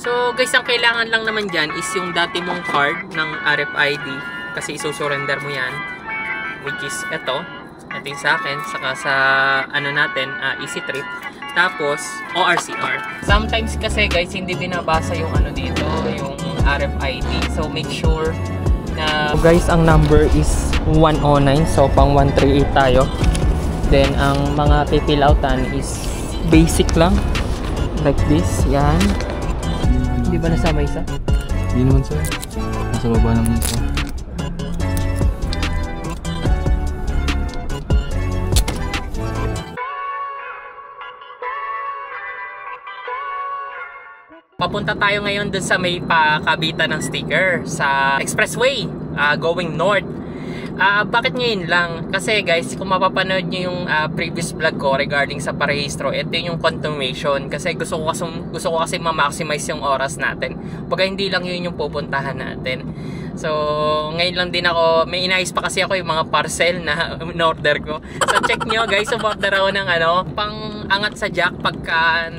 So guys, ang kailangan lang naman dyan is yung dati mong card ng RFID kasi isusurrender mo yan, which is ito yung sa akin, saka sa ano natin, Easy Trip, tapos ORCR. Sometimes kasi guys, hindi binabasa yung ano dito, yung RFID, so make sure na guys, ang number is 109, so pang 138 tayo. Then ang mga pipill outan is basic lang, like this, yan. Hindi ba nasama isa? Hindi naman sir, nasa baba naman ito. Papunta tayo ngayon dun sa may pakabitan ng sticker sa expressway, going north. Bakit ngayon lang? Kasi guys, kung mapapanood nyo yung previous vlog ko regarding sa parehistro, ito yung continuation. Kasi gusto ko kasi ma-maximize yung oras natin. Pagka hindi lang yun yung pupuntahan natin. So, ngayon lang din ako, may inayos pa kasi ako yung mga parcel na in-order ko. So, check nyo guys, umorder ako ng pang angat sa jack pagka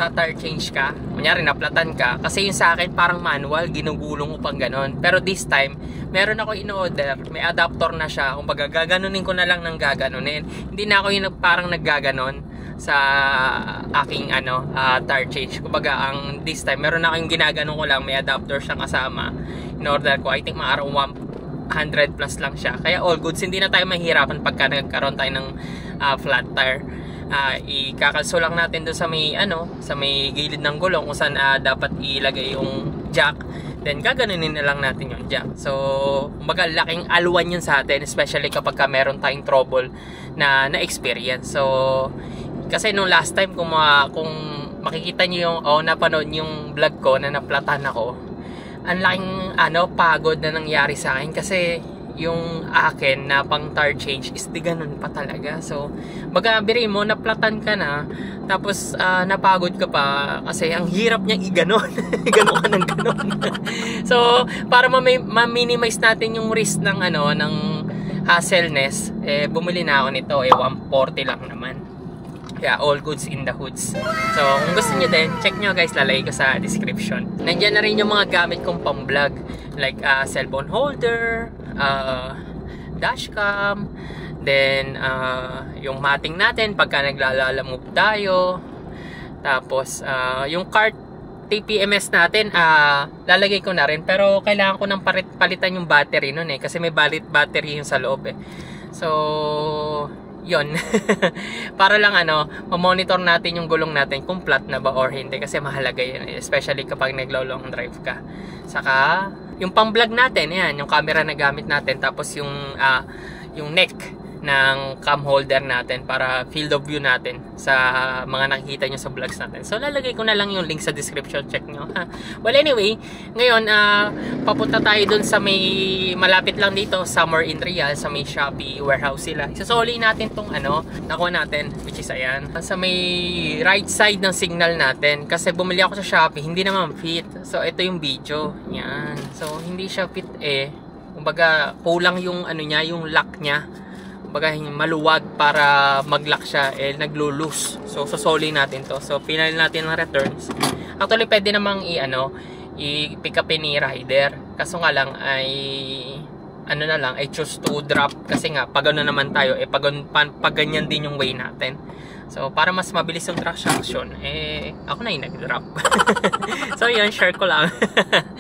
tire change ka, kunyari naplatan ka, kasi yung sa akin parang manual, ginugulong ko pang ganon. Pero this time, meron ako in-order, may adapter na siya, kumbaga gaganunin ko na lang ng gaganunin. Hindi na ako yung parang naggaganon sa aking tire change. Kumbaga ang this time, meron na akong ginaganon ko lang, may adapter siyang kasama. In-order ko, I think mga around 100 plus lang siya. Kaya all goods, hindi na tayo mahihirapan pagka nagkaroon tayo ng flat tire. Ikakalso lang natin doon sa may sa may gilid ng gulong kung saan dapat ilagay yung jack, then gaganunin na lang natin yung jack. So kumbaga laking alwan yun sa atin, especially kapag meron tayong trouble na experience. So kasi nung last time, kung makikita nyo yung napanood yung vlog ko na naplatan ako, ang laking pagod na nangyari sa akin kasi yung akin na pang tire change is di ganun pa talaga. So baga biri mo, naplatan ka na, tapos napagod ka pa kasi ang hirap niya iganon. Ganon ka ng ganon. So para ma-minimize natin yung risk ng ng hassleness, bumili na ako nito, 140 lang naman. Yeah, all goods in the hoods. So kung gusto niyo din, check nyo guys, lalagay ko sa description. Nandiyan na rin yung mga gamit kong pang vlog, like cellphone holder, dashcam, then yung mating natin pagka naglalalamove tayo, tapos yung cart TPMS natin, lalagay ko na rin, pero kailangan ko nang palitan yung battery nun kasi may battery yung sa loob so yon. Para lang ma-monitor natin yung gulong natin kung flat na ba or hindi, kasi mahalaga yun, especially kapag naglo-long drive ka. Saka yung pang-vlog natin, yan, yung camera na gamit natin, tapos yung neck ng cam holder natin para field of view natin sa mga nakikita nyo sa vlogs natin. So lalagay ko na lang yung link sa description, check nyo. Well anyway, ngayon papunta tayo dun sa may malapit lang dito, somewhere in Real, sa may Shopee warehouse sila. Isasoli natin tong nakuha natin, which is ayan, sa may right side ng signal natin, kasi bumili ako sa Shopee, hindi naman fit. So ito yung video, yan. So hindi siya fit kumbaga kulang yung niya, yung lock niya. Baga maluwag para mag-lock siya, naglo-loose. So sasoli natin to. So pinali natin ng returns. Actually pwede namang i-pick up ni rider. Kaso nga lang ay na lang, I choose to drop kasi nga pag naman tayo, pag ganyan din yung way natin. So para mas mabilis yung transaction, ako na yung nag-drop. So yun, share ko lang.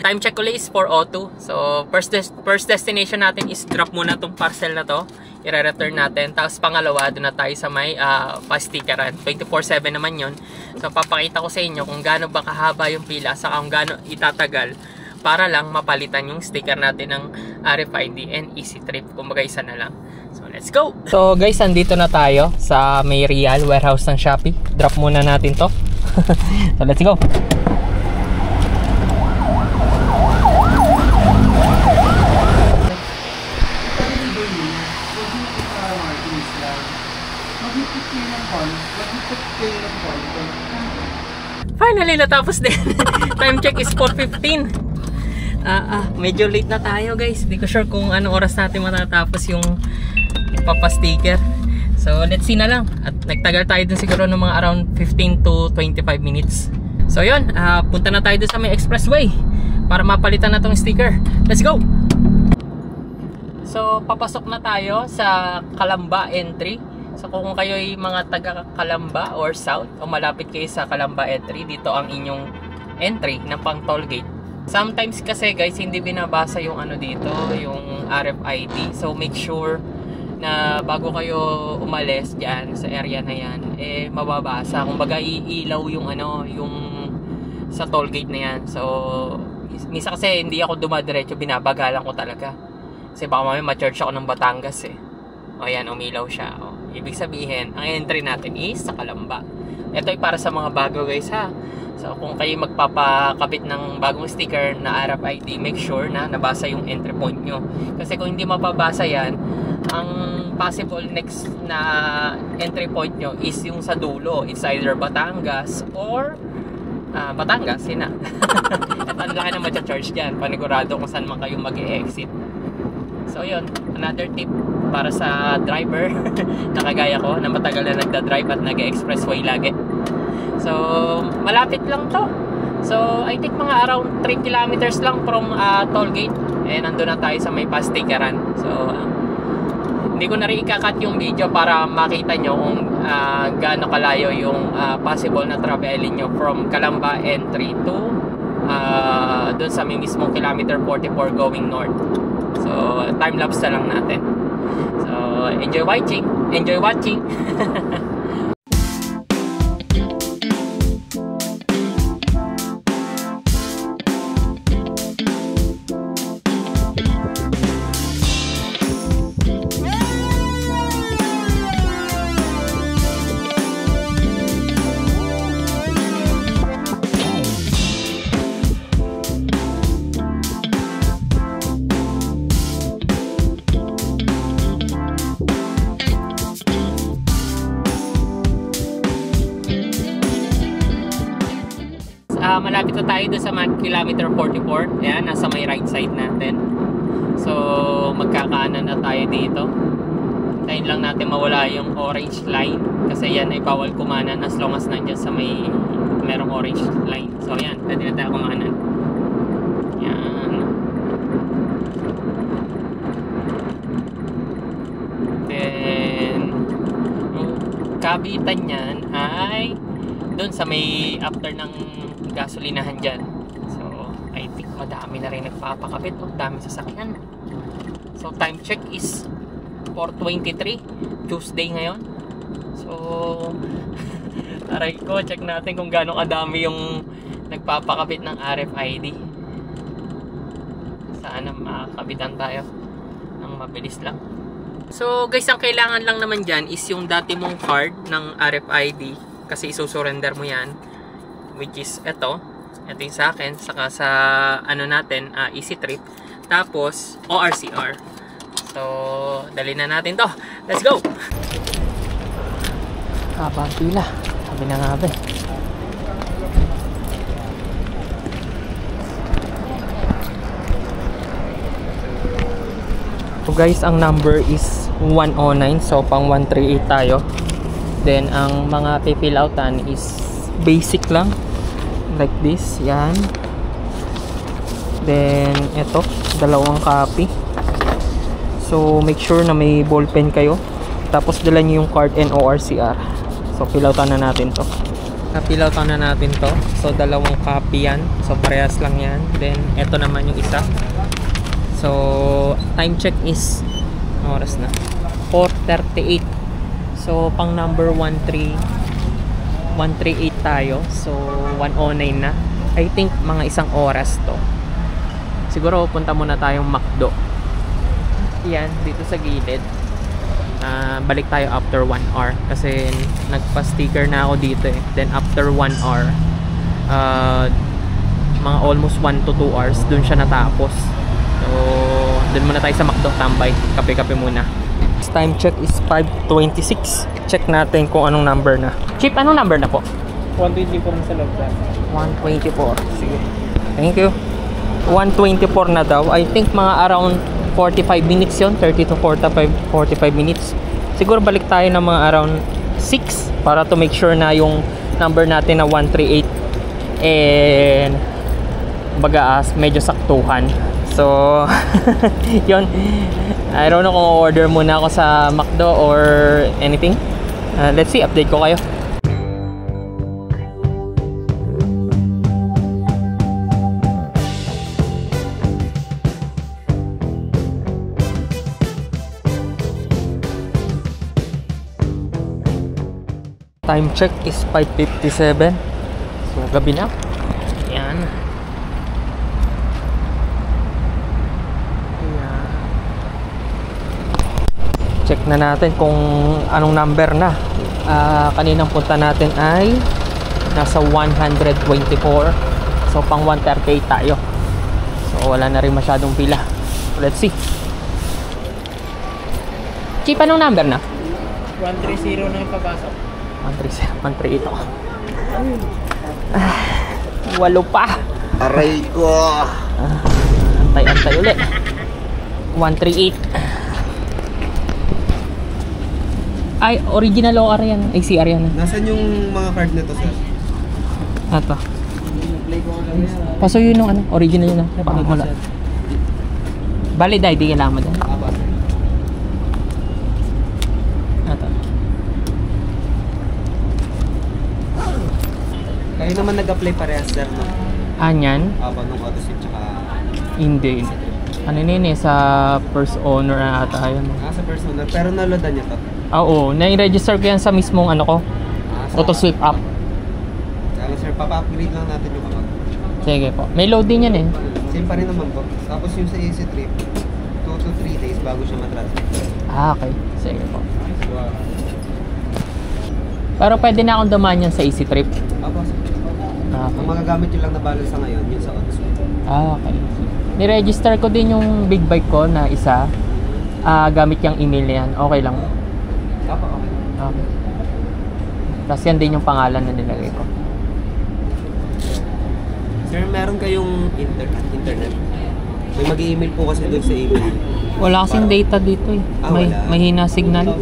Time check ulit is 4:02. So first destination natin is drop muna tong parcel na to, i-return natin. Tapos pangalawa, doon na tayo sa may pa-stickeran. 24/7 naman yun. So papakita ko sa inyo kung gaano ba kahaba yung pila, saka kung gaano itatagal para lang mapalitan yung sticker natin ng RFID and Easy Trip. Kumbaga isa na lang. So let's go! So guys, andito na tayo sa may Real warehouse ng Shopee. Drop muna natin to. So let's go! Finally, natapos din. Time check is 4:15. Medyo late na tayo guys. Hindi ko sure kung anong oras natin matatapos yung papasticker. So let's see na lang. At nagtagal tayo dun siguro ng mga around 15 to 25 minutes. So yun, punta na tayo doon sa may expressway para mapalitan na tong sticker. Let's go! So papasok na tayo sa Calamba entry. So kung kayo ay mga taga Calamba or South o malapit kayo sa Calamba entry, dito ang inyong entry ng pang toll gate. Sometimes kasi guys, hindi binabasa yung ano dito, yung RFID. So make sure na bago kayo umalis diyan sa area na yan, mababasa. Kumbaga iilaw yung ano, yung sa toll gate na yan. So minsan kasi hindi ako dumadiretso, binabagalan ko talaga. Kasi baka mamaya ma-charge ako ng Batangas O yan, umilaw siya. Ibig sabihin, ang entry natin is sa Calamba. Ito ay para sa mga bago guys ha. So kung kayo magpapakabit ng bagong sticker na RFID, make sure na nabasa yung entry point nyo. Kasi kung hindi mapabasa yan, ang possible next na entry point nyo is yung sa dulo. It's either Batangas or Batangas, yun na. At ang laki na matcha-charge dyan, panigurado kung saan man kayo mag-e-exit. So yun, another tip para sa driver na kagaya ko, na matagal na nagda-drive at nag-expressway lagi. So malapit lang to. So I think mga around 3 kilometers lang from toll gate. Nandun na tayo sa may pastickeran. So hindi ko na rin ikakat yung video para makita nyo kung gaano kalayo yung possible na travelin nyo from Calamba entry to dun sa may mismong kilometer 44 going north. So time lapse na lang natin. So enjoy watching. Malapit na tayo doon sa kilometer 44. Ayan, nasa may right side natin. So magkakanan na tayo dito. Tayo lang natin mawala yung orange line, kasi yan ay bawal kumanan as long as nandiyan sa may merong orange line. So ayan, pwede na tayo kumanan. Yan. Then yung kabitan yan ay doon sa may after ng gasolinahan dyan. So I think madami na rin nagpapakabit. Dami sasakyan. So time check is 4:23 Tuesday ngayon. So aray ko, check natin kung gaano kadami yung nagpapakabit ng RFID. Sana makabitan tayo ng mabilis lang. So guys, ang kailangan lang naman dyan is yung dati mong card ng RFID, kasi isusurrender mo yan, which is ito yung sa akin, saka sa ano natin, Easy Trip, tapos ORCR. So dali na natin to, let's go. Haba ang pila, sabi na nga ba. So guys, ang number is 109, so pang 138 tayo. Then ang mga pipill outan is basic lang, like this, yan. Then ito, dalawang copy. So make sure na may ballpen kayo, tapos dala nyo yung card and ORCR. So fill outan na natin to. Na-fill outan na natin to. So dalawang copy yan, so parehas lang yan. Then ito naman yung isa. So time check is oras na 4:38. So pang number 138 tayo. So 109 na. I think mga isang oras to. Siguro punta muna tayong McDo. Yan, dito sa gilid. Balik tayo after 1 hour kasi nagpa-sticker na ako dito eh. Then after 1 hour, mga almost 1 to 2 hours dun siya natapos. So dun muna tayo sa McDo, tambay, kape-kape muna. Time check is 5:26. Check natin kung anong number na. Chip, anong number na po? 124 na sa loob. 124. Sige. Thank you. 124 na daw. I think mga around 45 minutes yon, 30 to 45 minutes. Siguro balik tayo ng mga around 6 para to make sure na yung number natin na 138 and baga medyo saktuhan. So yun, I don't know kung order muna ako sa McDo or anything. Let's see, update ko kayo. Time check is 5:57. So gabi na. Ayan. Check na natin kung anong number na. Kaninang punta natin ay nasa 124. So pang 138 tayo. So wala na rin masyadong pila. So, let's see. Cheap, anong number na? 130 na yung pabasok. 138 ako. Walo pa. Aray ko. Antay ulit. 138. Ay, original OR yan. ACR yan. Nasaan yung mga card na to, sir? Ito. Paso yun yung ano, original yun. Wala. Valid ID kailangan mo dyan. Ito. Kayo naman nag-apply parehas, sir, no? Anyan? Nung auto-sip tsaka... Hindi. Ano yun eh, sa first owner na ata yun. sa first owner. Pero naloadan niyo to? Oo, na-register ko yan sa mismong ano ko. Auto-sweep app. Kaya sir, papa-upgrade lang natin yung kapag. Sige po. May load din yan eh. Same pa rin naman po. Tapos yung sa Easy Trip, 2 to 3 days bago siya matransfer. Okay. Sige po. Pero pwede na akong dumaan yan sa Easy Trip. Apo, sir. Okay. Ang magagamit yung lang na balance sa ngayon, yun sa auto-sweep. Okay. Ni-register ko din yung big bike ko na isa. Gamit yung email na yan. Okay lang. Apo, okay. Okay. Tapos yan din yung pangalan na nilagay ko. Sir, meron kayong internet? May mag-email po kasi doon sa email. Wala kasing data dito eh. Wala. May hina signal.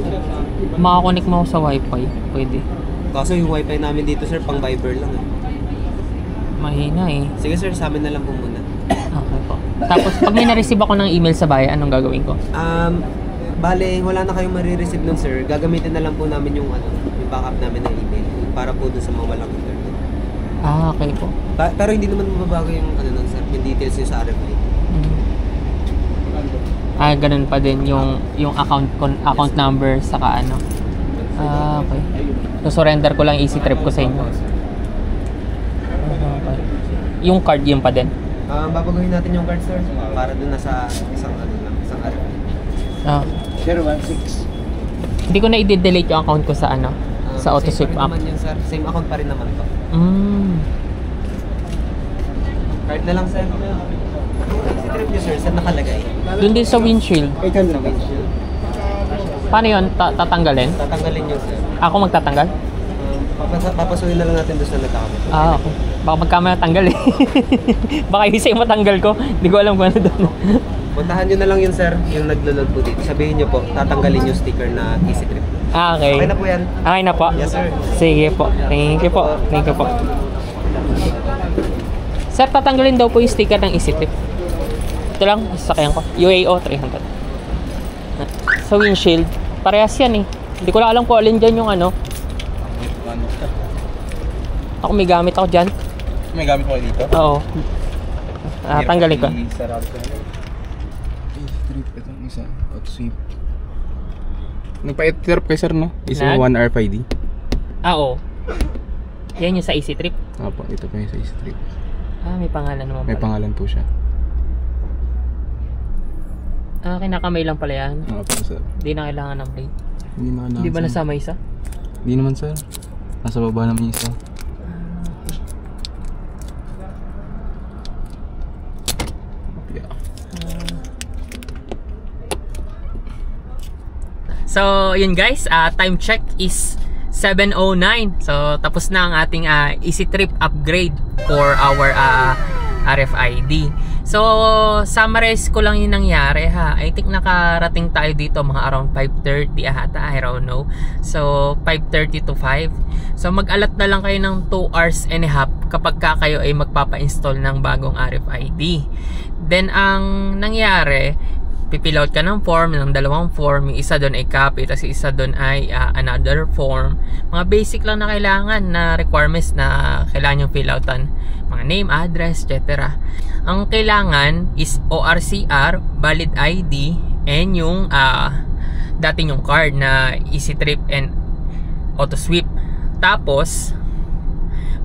Makakonect mo ako sa wifi. Pwede. Kaso yung wifi namin dito, sir, pang Viber lang eh. Mahina eh. Sige sir, sa amin na lang po muna. Okay po. Tapos pag may na-receive ako ng email sa bahay, anong gagawin ko? Bale, wala na kayong marireceive nun, sir. Gagamitin na lang po namin yung yung backup namin ng email para po dun sa mga walang internet. Okay po. Pero hindi naman mababago yung nun, sir, yung details yung sa RFI. Ganun pa din yung account number saka ano. Okay. So surrender ko lang Easy Trip ko sa inyo. Okay. Yung card yun pa din. Babaguhin natin yung card, sir, para dun na sa isang RFI. 016. Hindi ko na i-delete yung account ko sa ano, sa auto-sweep app. Naman yun, sir. Same account pa rin naman to. Card na lang, sir. Easy Trip nyo, sir, saan nakalagay? Doon din sa windshield. Sa windshield. Paano yun? Tatanggalin? Tatanggalin yun, sir. Ako magtatanggal? Papasuhin na lang natin doon sa nagkakamit. Okay. Baka magkamaya tanggal eh. Baka isa yung matanggal ko. Hindi ko alam kung ano doon. Puntahan nyo na lang yun, sir, yung naglo-load po dito. Sabihin nyo po, tatanggalin yung sticker na Easy Trip. Okay. Okay na po yan. Okay na po? Yes, sir. Sige po. Thank you po. Thank you po. Sir, tatanggalin daw po yung sticker ng Easy Trip. Ito lang, sasakyan ko. UAO 300. Sa windshield. Parehas yan eh. Hindi ko lang alam kung alin dyan yung ano. Ako may gamit ako dyan. May gamit mo dito? Oo. Tanggalin ko. Trip, itong isa. Auto-sweep. Nagpa-trip kay sir, no? Isa Nag? 1 RFID. Oo. Yan yung sa Easy Trip. Opo, ito pa yung sa Easy Trip. May pangalan naman pala. May pangalan po siya. Kinakamay lang pala yan. Opo, sir. Hindi na kailangan ng plate. Hindi na kailangan. Hindi ba nasama isa? Hindi naman, sir. Nasa baba naman yung isa. So, yun guys, time check is 7:09. So, tapos na ang ating Easy Trip upgrade for our RFID. So, summarize ko lang yung nangyari ha. I think nakarating tayo dito mga around 5:30 ata, I don't know. So, 5:30 to 5. So, mag-alat na lang kayo ng 2 hours and a half kapag kayo ay magpapa-install ng bagong RFID. Then, ang nangyari, pipillout ka ng form, ng 2 form. Yung isa doon ay copy, tapos isa doon ay another form. Mga basic lang na kailangan na requirements na kailangan yung filloutan. Mga name, address, etc. Ang kailangan is ORCR, valid ID, and yung dating yung card na EasyTrip and AutoSweep. Tapos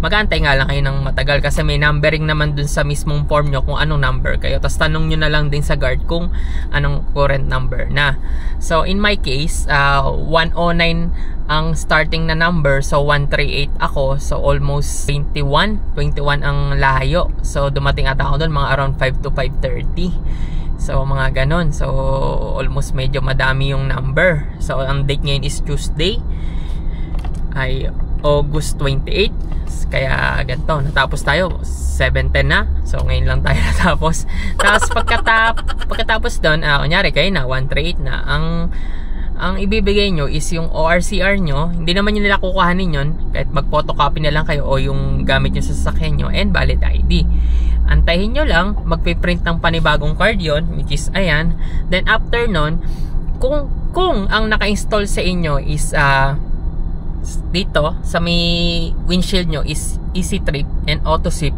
mag-aantay nga lang kayo ng matagal kasi may numbering naman dun sa mismong form nyo kung anong number kayo. Tapos tanong nyo na lang din sa guard kung anong current number na. So in my case, 109 ang starting na number. So 138 ako. So almost 21 ang layo. So dumating ata ako dun mga around 5 to 5:30. So mga ganon. So almost medyo madami yung number. So ang date ngayon is Tuesday ay August 28. Kaya ganito, natapos tayo 7:10 na. So ngayon lang tayo natapos. Tapos pagkatapos doon, kunyari kayo na 138 na. Ang ibibigay nyo is yung ORCR nyo. Hindi naman nyo nila kukuhanin yun. Kahit mag-photocopy na lang kayo o yung gamit nyo sa sasakyan nyo and valid ID. Antayin nyo lang, magpiprint ng panibagong card yon, which is ayan. Then after nun, kung ang naka-install sa inyo is dito sa may windshield nyo is EasyTrip and AutoSweep,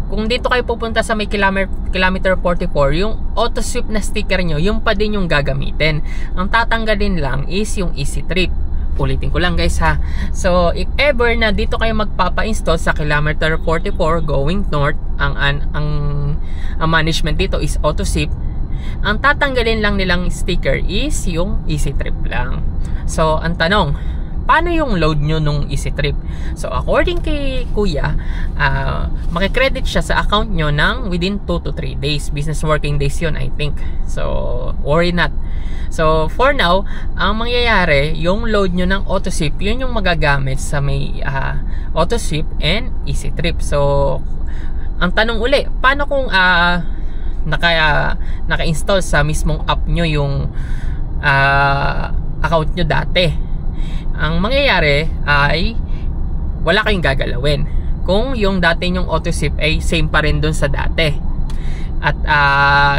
kung dito kayo pupunta sa may kilometer 44, yung AutoSweep na sticker nyo, yung pa din yung gagamitin. Ang tatanggalin lang is yung EasyTrip. Ulitin ko lang guys ha. So if ever na dito kayo magpapa-install sa kilometer 44 going north, ang management dito is AutoSweep, ang tatanggalin lang nilang sticker is yung EasyTrip lang. So ang tanong, paano yung load nyo nung EasyTrip? So according kay Kuya, makikredit siya sa account nyo ng within 2 to 3 days. Business working days yun, I think. So worry not. So for now, ang mangyayari, yung load nyo ng AutoSweep, yun yung magagamit sa may AutoSweep and EasyTrip. So ang tanong uli, paano kung naka-install sa mismong app nyo yung account nyo dati? Ang mangyayari ay wala kayong gagalawin kung yung dati yung AutoSweep ay same pa rin dun sa dati. At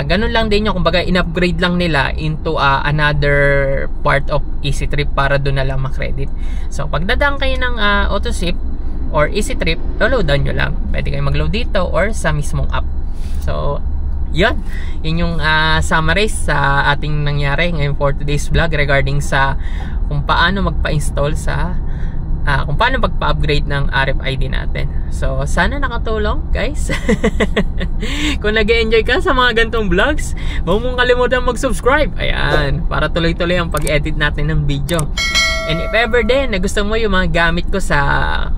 ganun lang din yung kumbaga in-upgrade lang nila into another part of EasyTrip para dun na lang makredit. So pagdadaan kayo ng AutoSweep or EasyTrip, downloadan nyo lang. Pwede kayo mag-load dito or sa mismong app. So yun yung summarize sa ating nangyari ngayon for today's vlog regarding sa kung paano magpa-install sa kung paano magpa-upgrade ng RFID natin. So sana nakatulong guys. Kung nag-enjoy ka sa mga gantong vlogs, huwag mong kalimutan mag-subscribe. Ayan, para tuloy-tuloy ang pag-edit natin ng video. And if ever din na gusto mo yung mga gamit ko sa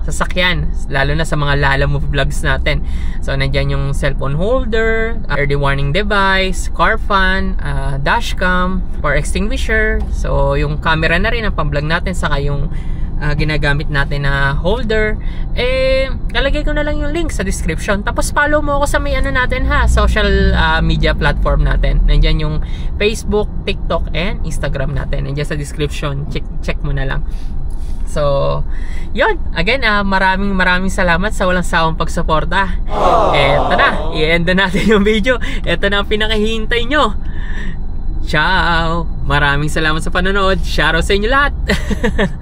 sasakyan, lalo na sa mga Lalamove vlogs natin. So nandyan yung cellphone holder, early warning device, car fan, dashcam, fire extinguisher. So yung camera na rin ang pang-vlog natin, saka yung ginagamit natin na holder, lalagay ko na lang yung link sa description. Tapos follow mo ako sa may natin ha, social media platform natin. Nandyan yung Facebook, TikTok, and Instagram natin. Nandyan sa description, check mo na lang. So yun, again, maraming salamat sa walang sawang pagsuporta. Eto na, i-end na natin yung video. Eto na ang pinakahihintay nyo. Ciao! Maraming salamat sa panonood. Shoutout sa inyo lahat.